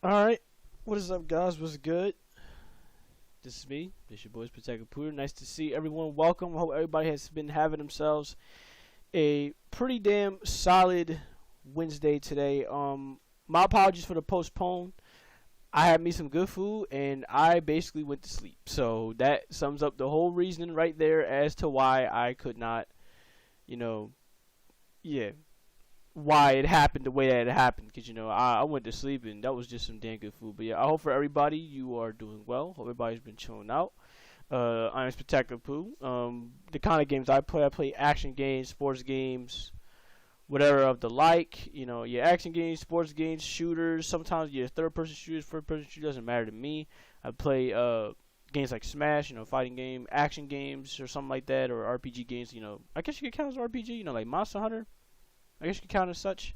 Alright, what is up, guys? What's good? This is me. This is your boys, Protector Pooter. Nice to see everyone. Welcome. Hope everybody has been having themselves a pretty damn solid Wednesday today. My apologies for the postpone. I had me some good food and I basically went to sleep. So that sums up the whole reasoning right there as to why I could not, you know, yeah, why it happened the way that it happened. Because, I went to sleep and that was just some damn good food. But yeah, I hope for everybody you are doing well. Hope everybody's been chilling out. I'm Spectacular Pooh. The kind of games I play action games, sports games, whatever of the like. Yeah, action games, sports games, shooters. Sometimes, yeah, third person shooters, first person shooters, doesn't matter to me. I play games like Smash, fighting game, action games, or something like that, or RPG games. I guess you could count as RPG. Like Monster Hunter. I guess you could count as such.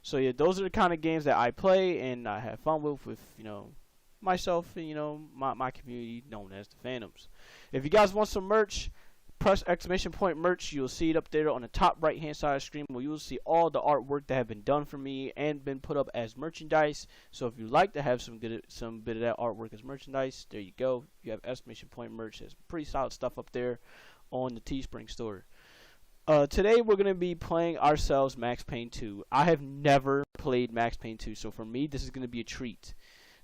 So yeah, those are the kind of games that I play and I have fun with myself and my community known as the Phantoms. If you guys want some merch, press exclamation point merch. You'll see it up there on the top right hand side of the screen where you will see all the artwork that have been done for me and been put up as merchandise. So if you like to have some bit of that artwork as merchandise, there you go. You have exclamation point merch. There's pretty solid stuff up there on the Teespring store. Today we're going to be playing ourselves Max Payne 2. I have never played Max Payne 2, so for me this is going to be a treat.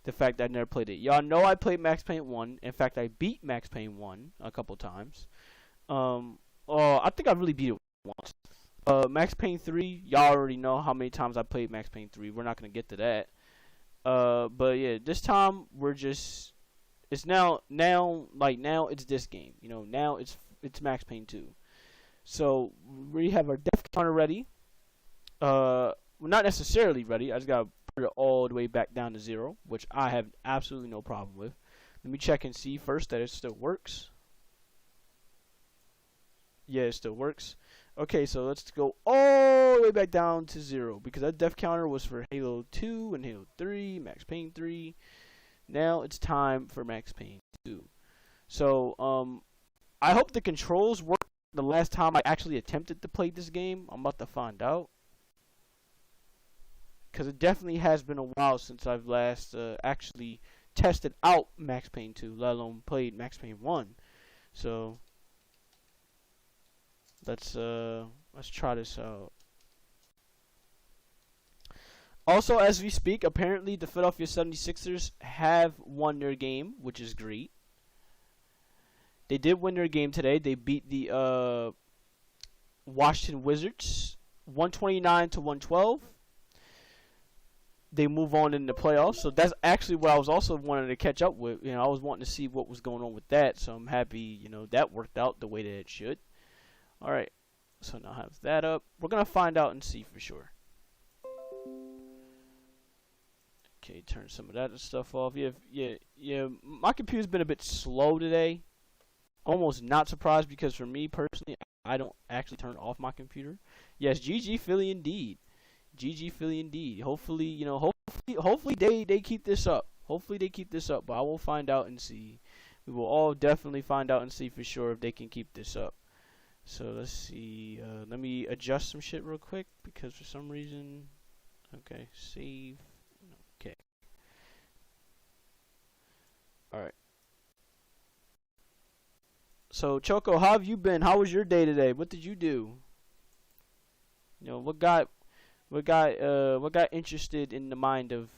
The fact that I never played it. Y'all know I played Max Payne 1. In fact, I beat Max Payne 1 a couple times. I think I really beat it once. Max Payne 3, y'all already know how many times I played Max Payne 3. We're not going to get to that. But yeah, this time we're just it's now it's this game. Now it's Max Payne 2. So we have our death counter ready. Well, not necessarily ready. I just gotta put it all the way back down to 0, which I have absolutely no problem with. Let me check and see first that it still works. Yeah, it still works. Okay, so let's go all the way back down to 0 because that death counter was for Halo 2 and Halo 3, Max Payne 3. Now it's time for Max Payne 2. So I hope the controls work. The last time I actually attempted to play this game, I'm about to find out. Because it definitely has been a while since I've last actually tested out Max Payne 2, let alone played Max Payne 1. So let's try this out. Also, as we speak, apparently the Philadelphia 76ers have won their game, which is great. They did win their game today. They beat the Washington Wizards 129 to 112. They move on in the playoffs. So that's actually what I was also wanting to catch up with. I was wanting to see what was going on with that. So I'm happy, that worked out the way that it should. All right. So now I have that up. We're going to find out and see for sure. Okay, turn some of that stuff off. Yeah. My computer's been a bit slow today. Almost not surprised because for me personally, I don't actually turn off my computer. Yes, GG Philly indeed. GG Philly indeed. Hopefully, hopefully they keep this up. Hopefully they keep this up, but I will find out and see. We will all definitely find out and see for sure if they can keep this up. So let's see. Let me adjust some shit real quick because for some reason, okay, save. Okay. All right. So Choco, how have you been? How was your day today? What did you do? What got interested in the mind of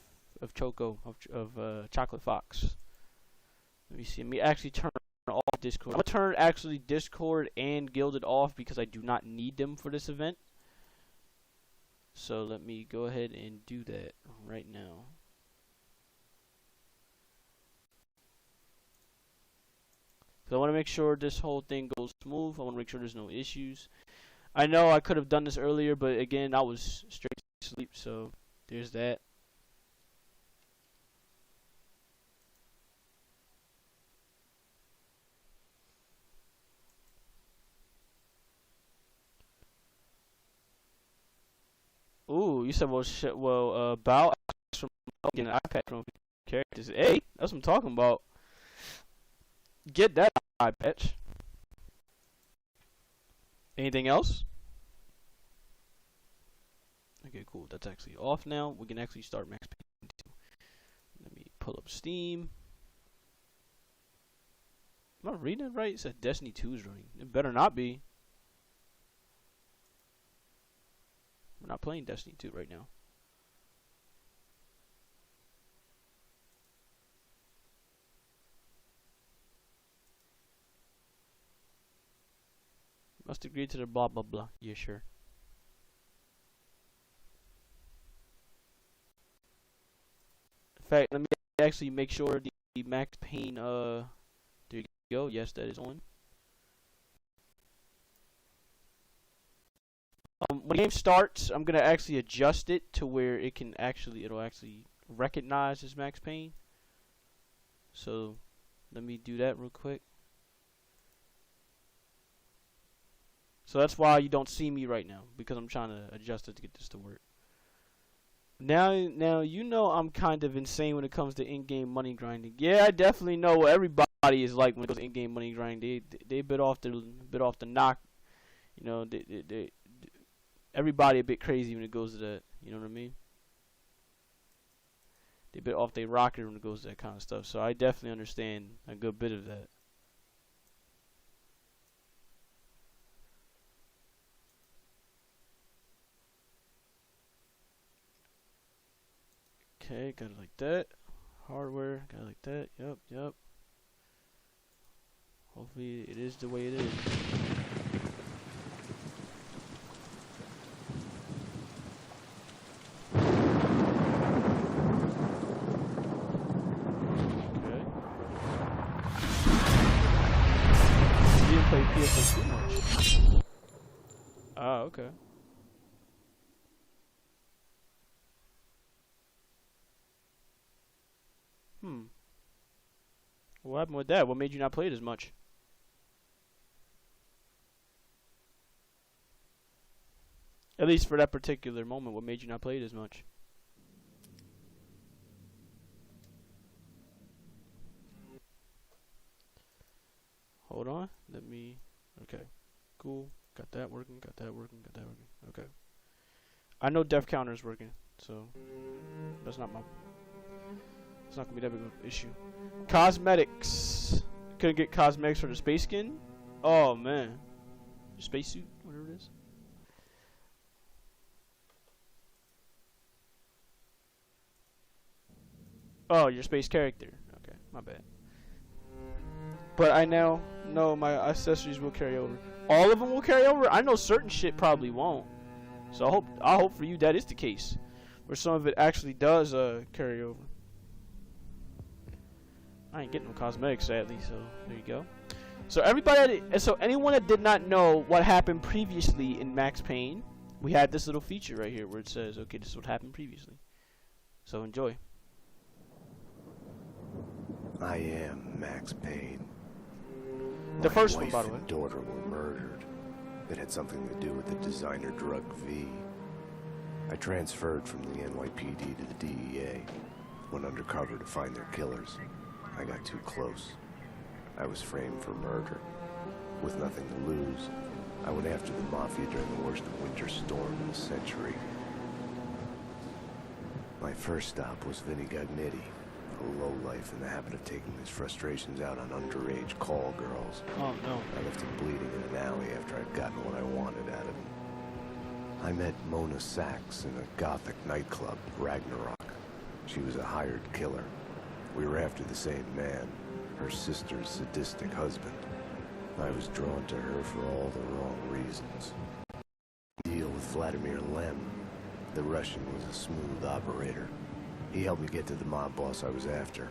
Choco of Chocolate Fox? Let me see. Let me actually turn off Discord. I'm gonna turn actually Discord and Gilded off because I do not need them for this event. So let me go ahead and do that right now. I want to make sure this whole thing goes smooth. I want to make sure there's no issues. I know I could have done this earlier, but again, I was straight to sleep, so there's that. Ooh, you said, Bow from getting an iPad from characters. Hey, that's what I'm talking about. Get that eye patch. Anything else? Okay, cool. That's actually off now. We can actually start Max Payne 2. pull up Steam. Am I reading it right? It said Destiny 2 is running. It better not be. We're not playing Destiny 2 right now. Must agree to the blah blah blah. Yeah, sure. In fact, let me actually make sure the Max Payne, there you go. Yes, that is on. When the game starts, I'm gonna actually adjust it to where it'll actually recognize as Max Payne. So, let me do that real quick. So that's why you don't see me right now, because I'm trying to adjust it to get this to work. Now you know I'm kind of insane when it comes to in-game money grinding. Yeah, I definitely know what everybody is like when it goes to in-game money grinding. They bit off the knock. You know, everybody a bit crazy when it goes to that. You know what I mean? They bit off their rocker when it goes to that kind of stuff. So I definitely understand a good bit of that. Okay, got it like that. Hardware, got it like that. Yep. Hopefully it is the way it is. Okay. You didn't play PS4 too much. Ah, okay. What happened with that? What made you not play it as much? At least for that particular moment, what made you not play it as much? Hold on. Let me... Okay. Cool. Got that working. Okay. I know def counter is working, so that's not it's not gonna be that big of an issue. Cosmetics. Couldn't get cosmetics for the space skin? Oh man. Spacesuit, whatever it is. Oh, your space character. Okay, my bad. But I now know my accessories will carry over. All of them will carry over? I know certain shit probably won't. So I hope for you that is the case. Where some of it actually does carry over. I ain't getting no cosmetics sadly, so there you go. So anyone that did not know what happened previously in Max Payne, we had this little feature right here where it says, okay, this is what happened previously. So enjoy. I am Max Payne. The first one, by the way. My wife and daughter were murdered. It had something to do with the designer drug V. I transferred from the NYPD to the DEA. Went undercover to find their killers. I got too close. I was framed for murder. With nothing to lose, I went after the Mafia during the worst winter storm in a century. My first stop was Vinny Gagnetti, a lowlife in the habit of taking his frustrations out on underage call girls. Oh no. I left him bleeding in an alley after I'd gotten what I wanted out of him. I met Mona Sachs in a gothic nightclub, Ragnarok. She was a hired killer. We were after the same man, her sister's sadistic husband. I was drawn to her for all the wrong reasons. Deal with Vladimir Lem. The Russian was a smooth operator. He helped me get to the mob boss I was after,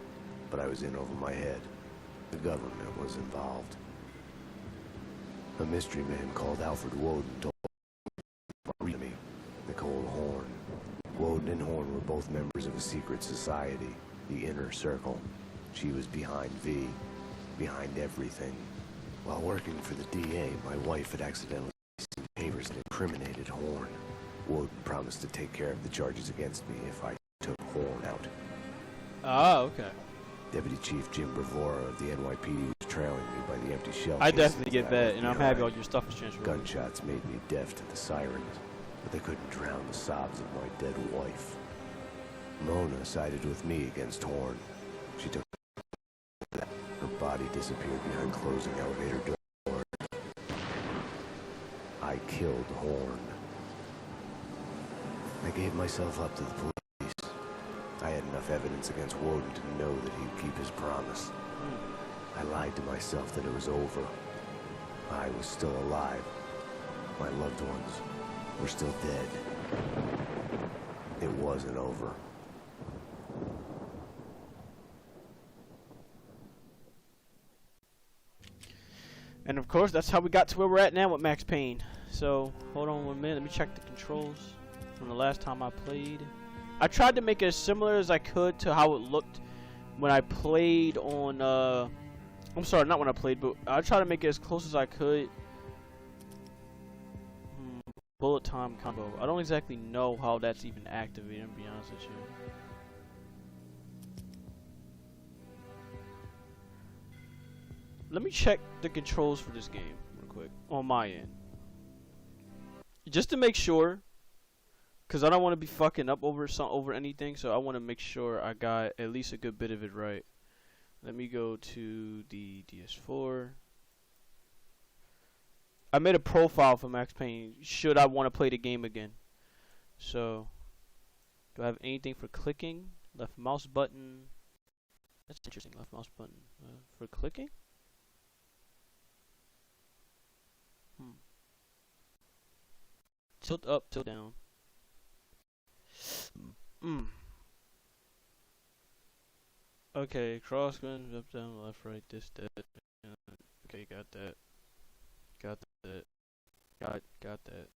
but I was in over my head. The government was involved. A mystery man called Alfred Woden told me, Nicole Horn. Woden and Horn were both members of a secret society, the Inner Circle. She was behind V, behind everything. While working for the DA, my wife had accidentally seen papers that incriminated Horn. Woden promised to take care of the charges against me if I took Horn out. Ah, okay. Deputy Chief Jim Bravura of the NYPD was trailing me by the empty shell. I definitely get that, and I'm happy all your stuff is transferred. Gunshots made me deaf to the sirens, but they couldn't drown the sobs of my dead wife. Mona sided with me against Horn. She took that. Her body disappeared behind closing elevator doors. I killed Horn. I gave myself up to the police. I had enough evidence against Woden to know that he'd keep his promise. I lied to myself that it was over. I was still alive. My loved ones were still dead. It wasn't over. And of course, that's how we got to where we're at now with Max Payne. So, hold on 1 minute. Let me check the controls from the last time I played. I tried to make it as similar as I could to how it looked when I played on, I'm sorry, not when I played, but I tried to make it as close as I could. Bullet time combo. I don't exactly know how that's even activated, to be honest with you. Let me check the controls for this game real quick on my end, just to make sure, because I don't want to be fucking up over anything. So I want to make sure I got at least a good bit of it right. Let me go to the DS4. I made a profile for Max Payne should I want to play the game again. So, do I have anything for clicking? Left mouse button. That's interesting. Left mouse button for clicking. Tilt up, tilt down. Okay, cross going up, down, left, right, this, that. Okay, got that. Got that. Got that.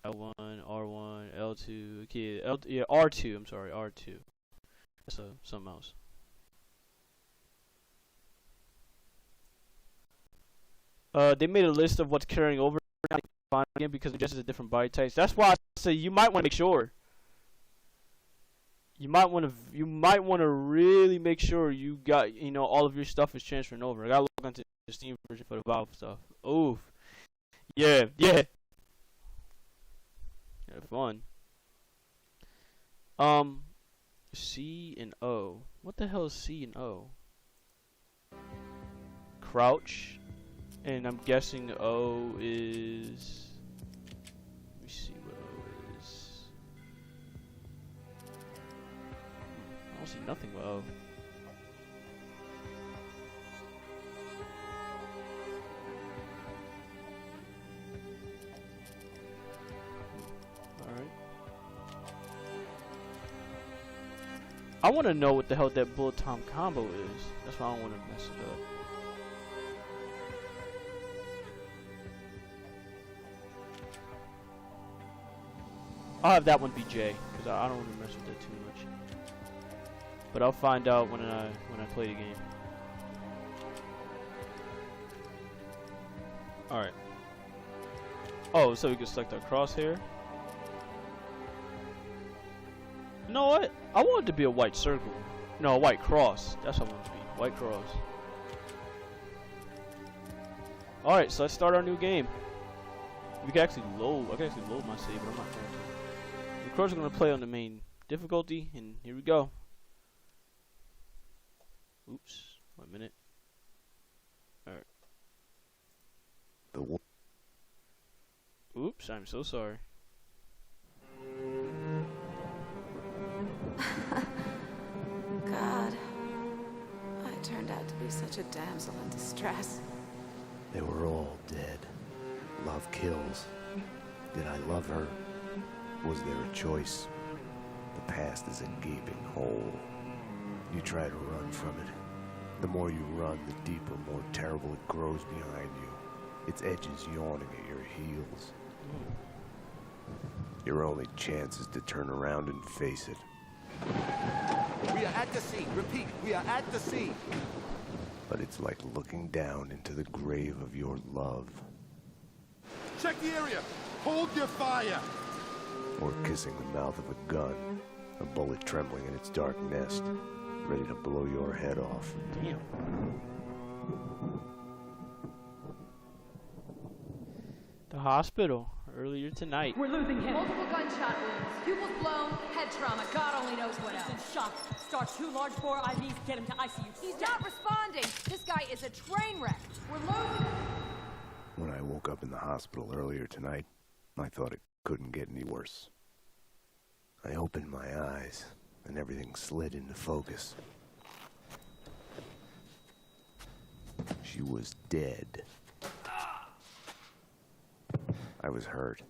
L1, R1, L2. Okay, yeah, R2. I'm sorry, R2. That's something else. They made a list of what's carrying over again because it just is a different body types. That's why I say you might want to make sure. You might want to really make sure you got, all of your stuff is transferring over. I gotta log onto the Steam version for the Valve stuff. Oof. Yeah. Fun. C and O. What the hell is C and O? Crouch. And I'm guessing O is... Let me see what O is. I don't see nothing with O. Alright. I want to know what the hell that bullet time combo is. That's why I don't want to mess it up. I'll have that one be J, because I don't want to mess with it too much. But I'll find out when I play the game. Alright. Oh, so we can select our crosshair. You know what? I want it to be a white circle. No, a white cross. That's what I want it to be. White cross. Alright, so let's start our new game. We can actually load. I can actually load my save, but I'm not going to. Of course, we're going to play on the main difficulty, and here we go. Oops. 1 minute. Alright. Oops, I'm so sorry. God. I turned out to be such a damsel in distress. They were all dead. Love kills. Did I love her? Was there a choice? The past is a gaping hole. You try to run from it. The more you run, the deeper, more terrible it grows behind you. Its edges yawning at your heels. Your only chance is to turn around and face it. We are at the sea. Repeat, we are at the sea. But it's like looking down into the grave of your love. Check the area. Hold your fire. Or kissing the mouth of a gun, a bullet trembling in its dark nest, ready to blow your head off. Damn. The hospital. earlier tonight. We're losing him. Multiple gunshot wounds. Pupils blown, head trauma, God only knows what else. He's in shock. Start 2 large bore IVs, get him to ICU. He's not responding. This guy is a train wreck. We're losing him. When I woke up in the hospital earlier tonight, I thought it couldn't get any worse. I opened my eyes, and everything slid into focus. She was dead. I was hurt.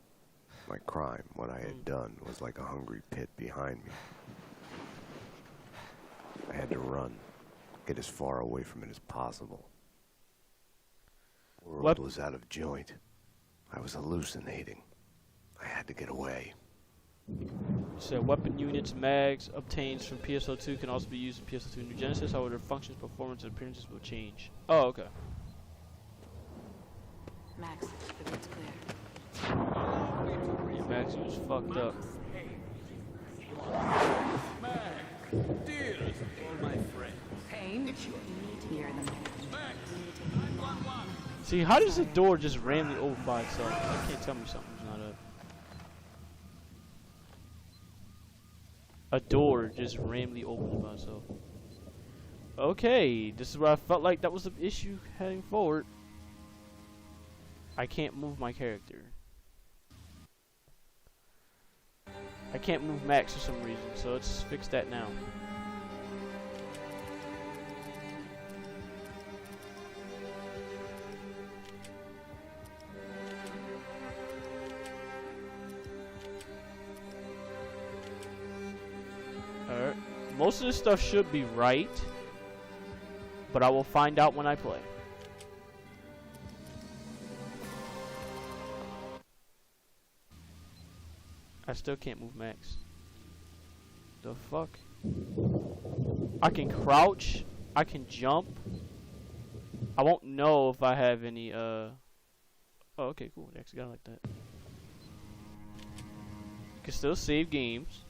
My crime, what I had done, was like a hungry pit behind me. I had to run, get as far away from it as possible. The world was out of joint. I was hallucinating. I had to get away. So weapon units, mags, obtained from PSO2 can also be used in PSO2 New Genesis. However, functions, performance, and appearances will change. Oh, okay. Max, the road's clear. Yeah, Max, you was fucked up. Payne? You need to hear them. See, how does the door just randomly open by itself? I can't tell me something's not up. A door just randomly opens by itself. Okay, this is where I felt like that was the issue heading forward. I can't move my character. I can't move Max for some reason, so let's fix that now. Alright. Most of this stuff should be right, but I will find out when I play. I still can't move Max. The fuck? I can crouch. I can jump. I won't know if I have any, Oh, okay, cool. They actually got it like that. Can still save games.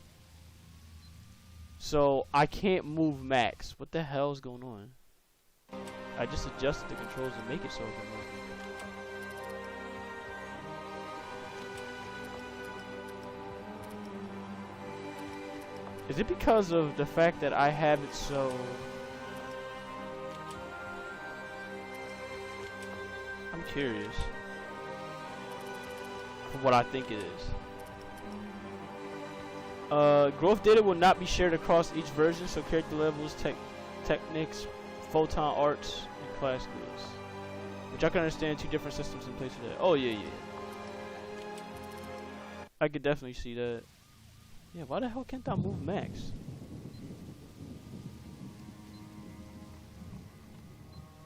So, I can't move Max. What the hell is going on? I just adjusted the controls to make it so it can move. Is it because of the fact that I have it so... I'm curious. From what I think it is. Growth data will not be shared across each version, so character levels, techniques, photon arts, and class skills. Which I can understand 2 different systems in place of that. Oh, yeah. I could definitely see that. Yeah, why the hell can't I move Max?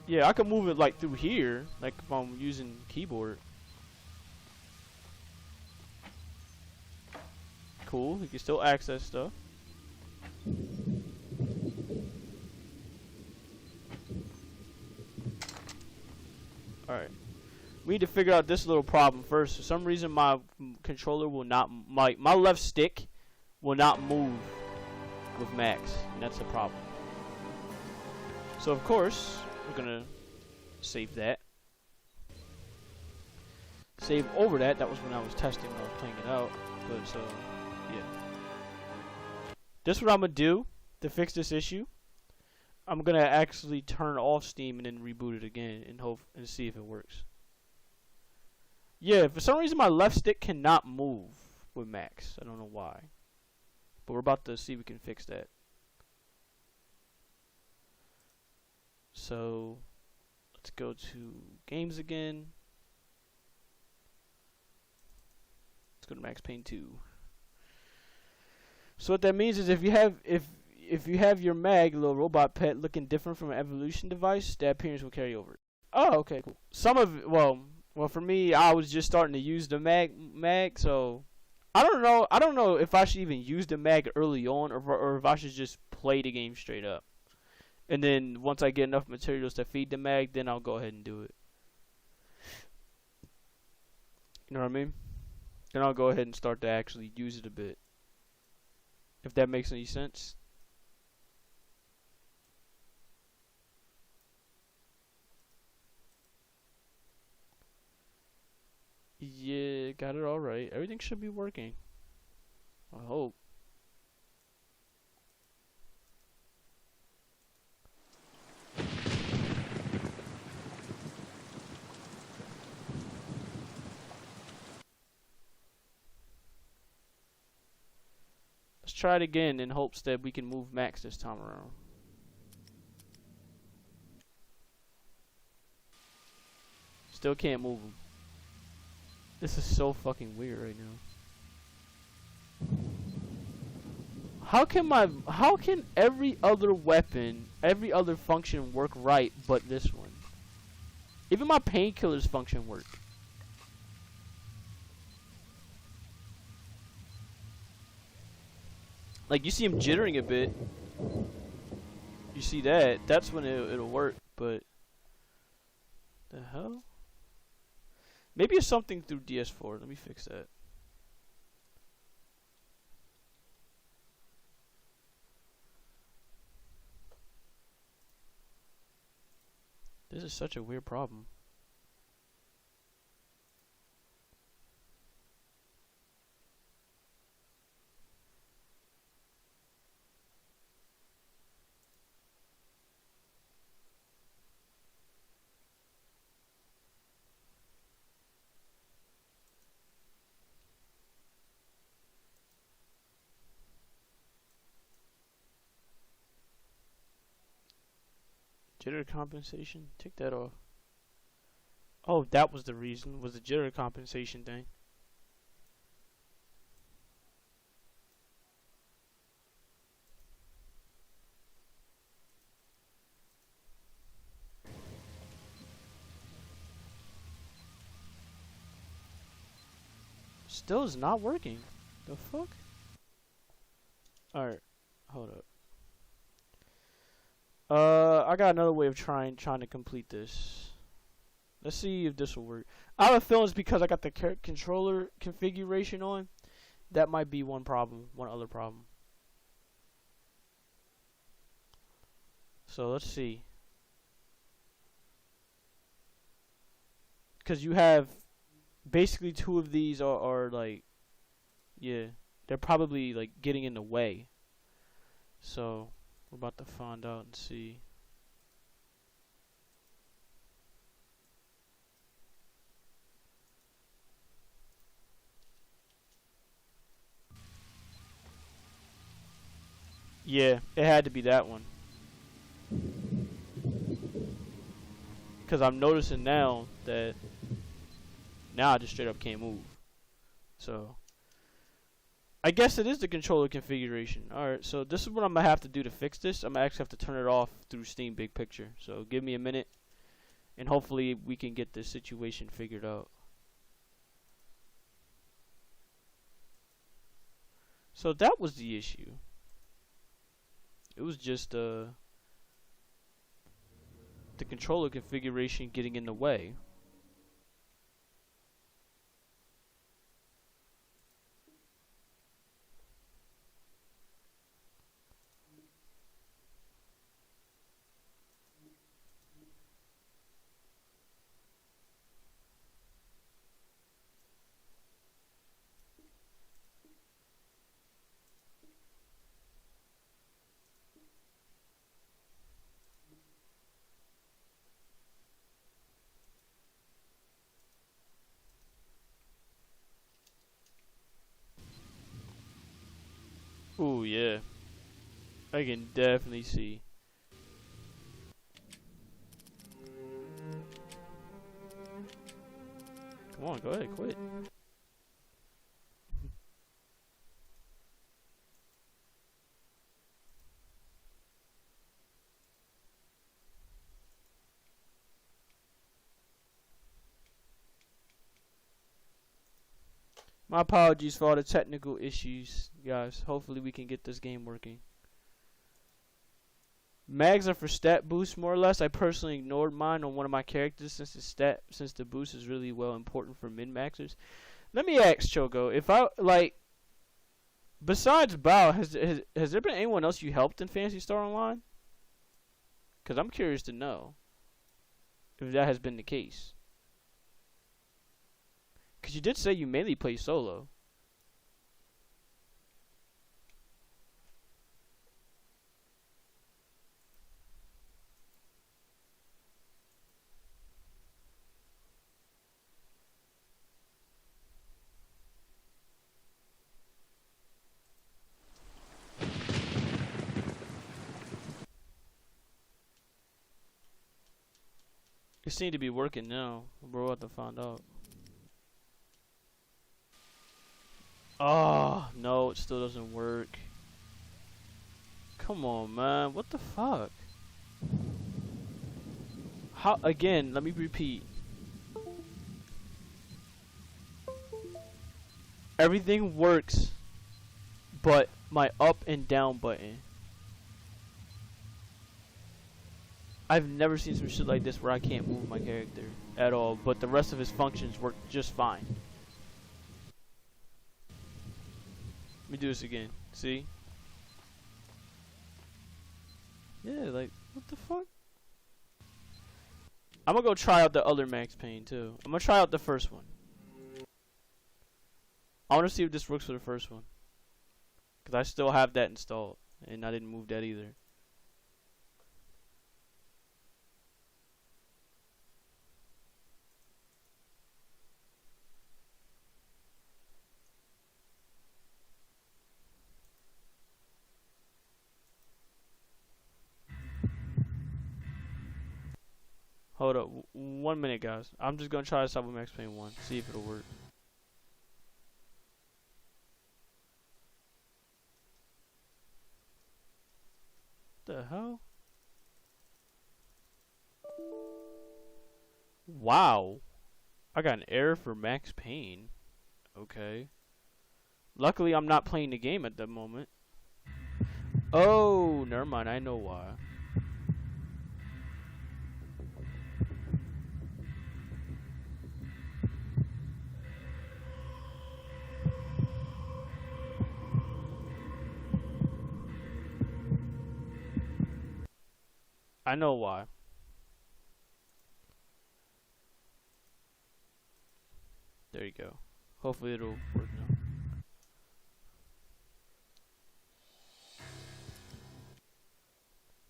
Yeah, I can move it like through here, like if I'm using keyboard. Cool, you can still access stuff. Alright. We need to figure out this little problem first. For some reason my controller will not, my left stick will not move with Max, and that's a problem. So of course, we're gonna save that. Save over that. That was when I was testing, when I was playing it out. But so, yeah. This is what I'm gonna do to fix this issue. I'm gonna actually turn off Steam and then reboot it again and hope and see if it works. Yeah, for some reason my left stick cannot move with Max. I don't know why. But we're about to see if we can fix that. So, let's go to games again. Let's go to Max Payne 2. So what that means is if you have your mag, little robot pet, looking different from an evolution device, that appearance will carry over. Oh, okay, cool. Some of it, well, for me, I was just starting to use the mag, so I don't know if I should even use the mag early on, or if I should just play the game straight up. And then once I get enough materials to feed the mag, then I'll go ahead and do it. You know what I mean? Then I'll go ahead and start to actually use it a bit. If that makes any sense. Yeah, Alright, got it all right. Everything should be working. I hope. Let's try it again in hopes that we can move Max this time around. Still can't move him. This is so fucking weird right now. How can every other weapon, every other function work right but this one? Even my painkillers function work. Like, you see him jittering a bit. You see that? That's when it'll work, but... The hell? Maybe it's something through DS4. Let me fix that. This is such a weird problem. Jitter compensation? Take that off. Oh, that was the reason. Was the jitter compensation thing. Still is not working. The fuck? Alright. Hold up. I got another way of trying to complete this. Let's see if this will work. I have a feeling it's because I got the controller configuration on. That might be one problem, one other problem. So let's see. Because you have basically two of these are like, yeah, they're probably like getting in the way. So we're about to find out and see. Yeah, it had to be that one. Because I'm noticing now that now I just straight up can't move. So I guess it is the controller configuration. Alright, so this is what I'm going to have to do to fix this. I'm going to actually have to turn it off through Steam Big Picture. So give me a minute, and hopefully we can get this situation figured out. So that was the issue. It was just the controller configuration getting in the way. Ooh, yeah. I can definitely see. Come on, go ahead, quit. My apologies for all the technical issues, guys. Hopefully we can get this game working. Mags are for stat boost, more or less. I personally ignored mine on one of my characters since the boost is really well important for min-maxers. Let me ask Choco, if I like, besides Bao, has there been anyone else you helped in Phantasy Star Online? Because I'm curious to know if that has been the case. Because you did say you mainly play solo. It seemed to be working now. We're about to find out. Oh, no, it still doesn't work. Come on, man. What the fuck? How, again, let me repeat. Everything works, but my up and down button. I've never seen some shit like this where I can't move my character at all, but the rest of his functions work just fine. Let me do this again. See? Yeah, like, what the fuck? I'm gonna go try out the other Max Payne too. I'm gonna try out the first one. I wanna see if this works for the first one. Cause I still have that installed, and I didn't move that either. Hold up, 1 minute, guys. I'm just gonna try this out with Max Payne 1, see if it'll work. What the hell? Wow. I got an error for Max Payne. Okay. Luckily, I'm not playing the game at the moment. Oh, never mind. I know why. I know why. There you go. Hopefully it'll work now.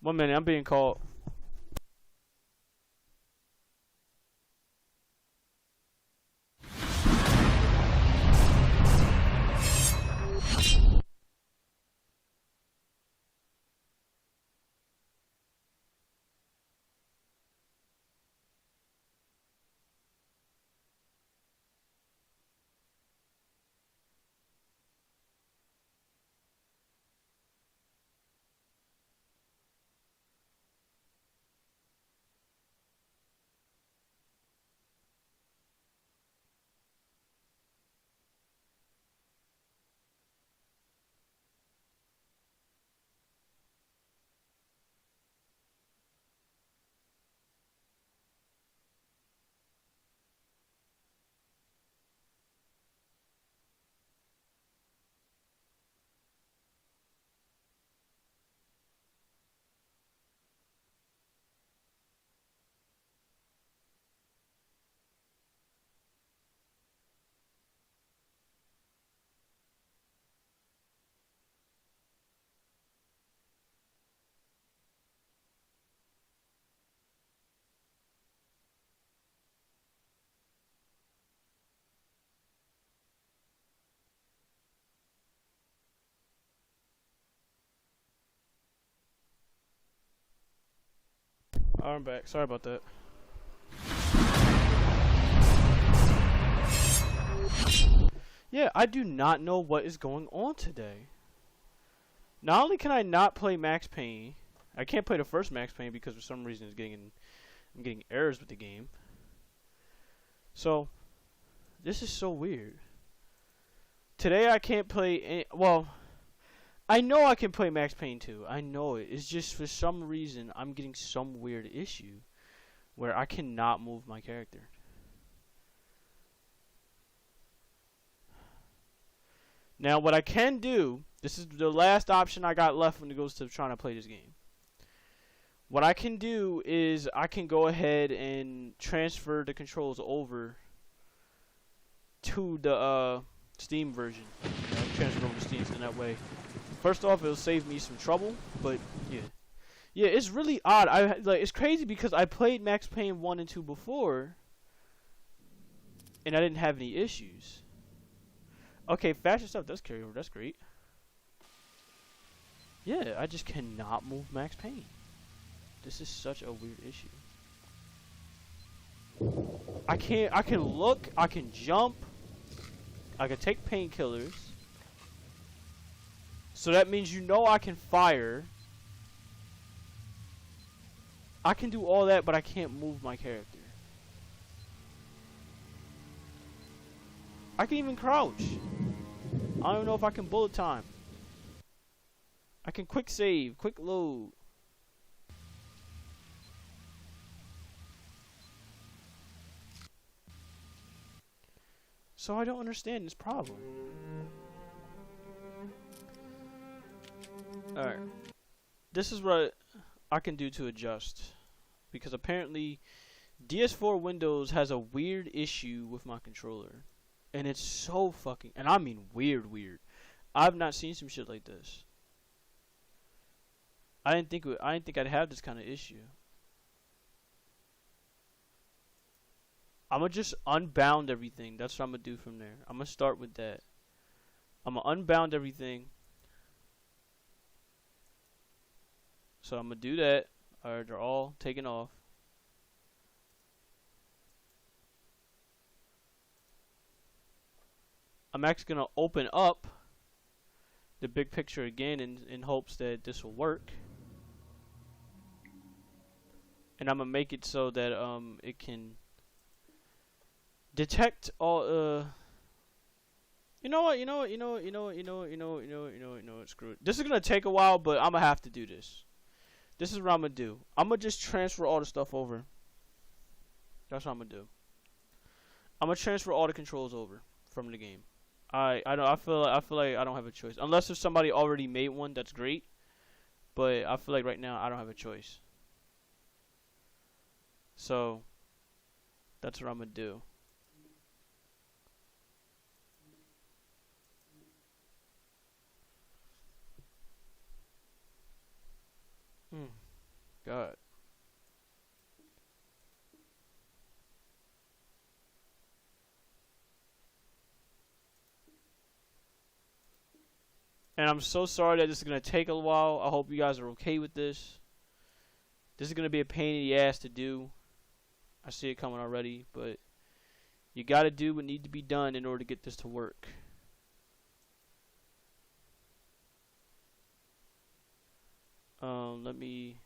One minute, I'm being called. I'm back. Sorry about that. Yeah, I do not know what is going on today. Not only can I not play Max Payne, I can't play the first Max Payne because for some reason I'm getting errors with the game. So, this is so weird. Today I can't play well, I know I can play Max Payne 2. I know it. It's just for some reason I'm getting some weird issue where I cannot move my character. Now what I can do, this is the last option I got left when it goes to trying to play this game. What I can do is I can go ahead and transfer the controls over to the Steam version. Transfer over to Steam in that way. First off, it'll save me some trouble, but yeah. Yeah, it's really odd. It's crazy because I played Max Payne 1 and 2 before, and I didn't have any issues. Okay, faster stuff does carry over. That's great. Yeah, I just cannot move Max Payne. This is such a weird issue. I can look, I can jump, I can take painkillers. So that means I can fire. I can do all that, but I can't move my character. I can even crouch. I don't know if I can bullet time. I can quick save, quick load. So I don't understand this problem. Alright. This is what I can do to adjust. Because apparently DS4 Windows has a weird issue with my controller. And it's so fucking, and I mean weird. I've not seen some shit like this. I didn't think I'd have this kind of issue. I'm gonna just unbound everything. That's what I'm gonna do from there. I'm gonna start with that. I'm gonna unbound everything. So I'm gonna do that. Alright, they're all taken off. I'm actually gonna open up the big picture again in hopes that this will work. And I'm gonna make it so that it can detect all you know what, screw it. This is gonna take a while, but I'm gonna have to do this. This is what I'm gonna do. I'm gonna just transfer all the stuff over. That's what I'm gonna do. I'm gonna transfer all the controls over from the game. I feel like I don't have a choice. Unless if somebody already made one, that's great. But I feel like right now I don't have a choice. So that's what I'm gonna do. God. And I'm so sorry that this is going to take a while. I hope you guys are okay with this. This is going to be a pain in the ass to do. I see it coming already, but you got to do what needs to be done in order to get this to work. Let me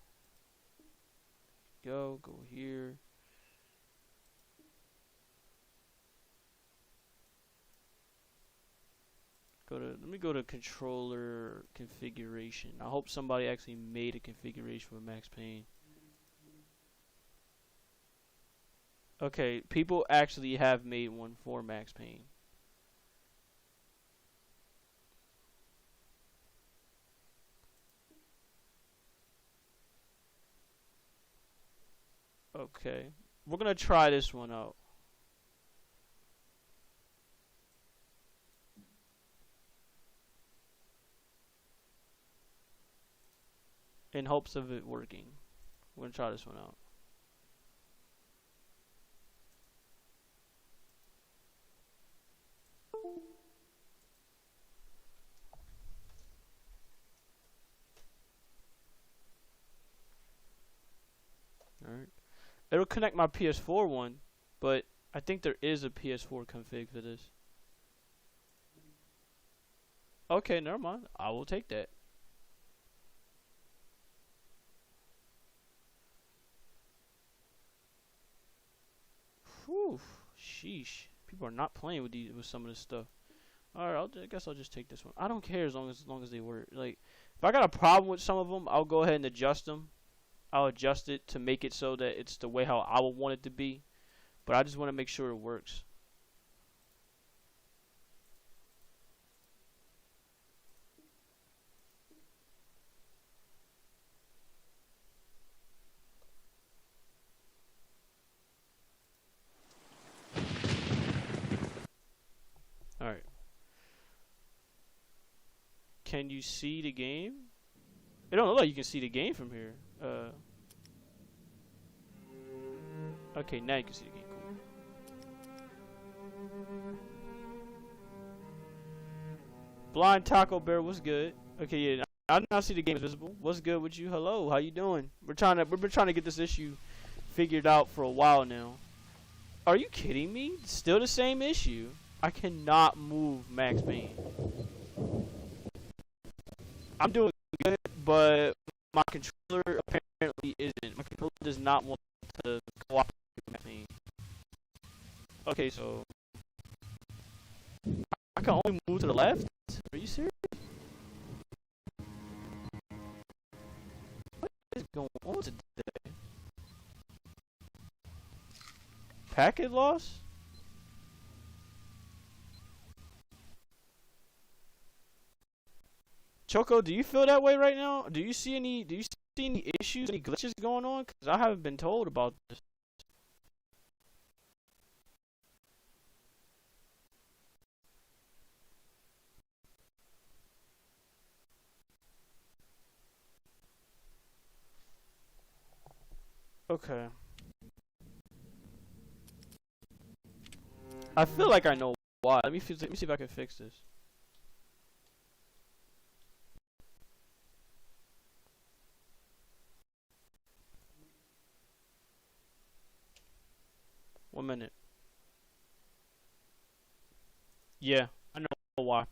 go here. Let me go to controller configuration. I hope somebody actually made a configuration for Max Payne. Okay, people actually have made one for Max Payne. Okay, we're gonna try this one out. In hopes of it working. We're gonna try this one out. Alright. It'll connect my PS4 one, but I think there is a PS4 config for this. Okay, never mind. I will take that. Whew, sheesh. People are not playing with some of this stuff. Alright, I guess I'll just take this one. I don't care as long as they work. Like, if I got a problem with some of them, I'll go ahead and adjust them. I'll adjust it to make it so that it's the way how I would want it to be. But I just want to make sure it works. Can you see the game? It don't look like you can see the game from here. Okay, now you can see the game. Cool. Blind Taco Bear, what's good? Okay, yeah, I now see the game is visible. What's good with you? Hello, how you doing? We've been trying to get this issue figured out for a while now. Are you kidding me? Still the same issue. I cannot move Max Payne. I'm doing good, but my controller apparently isn't. My controller does not want to cooperate with Max Payne. Okay, so I can only move to the left? Are you serious? What is going on today? Packet loss? Choco, do you feel that way right now? Do you see any issues, any glitches going on? Cause I haven't been told about this. Okay. I feel like I know why. Let me see if I can fix this. One minute. Yeah, I know why.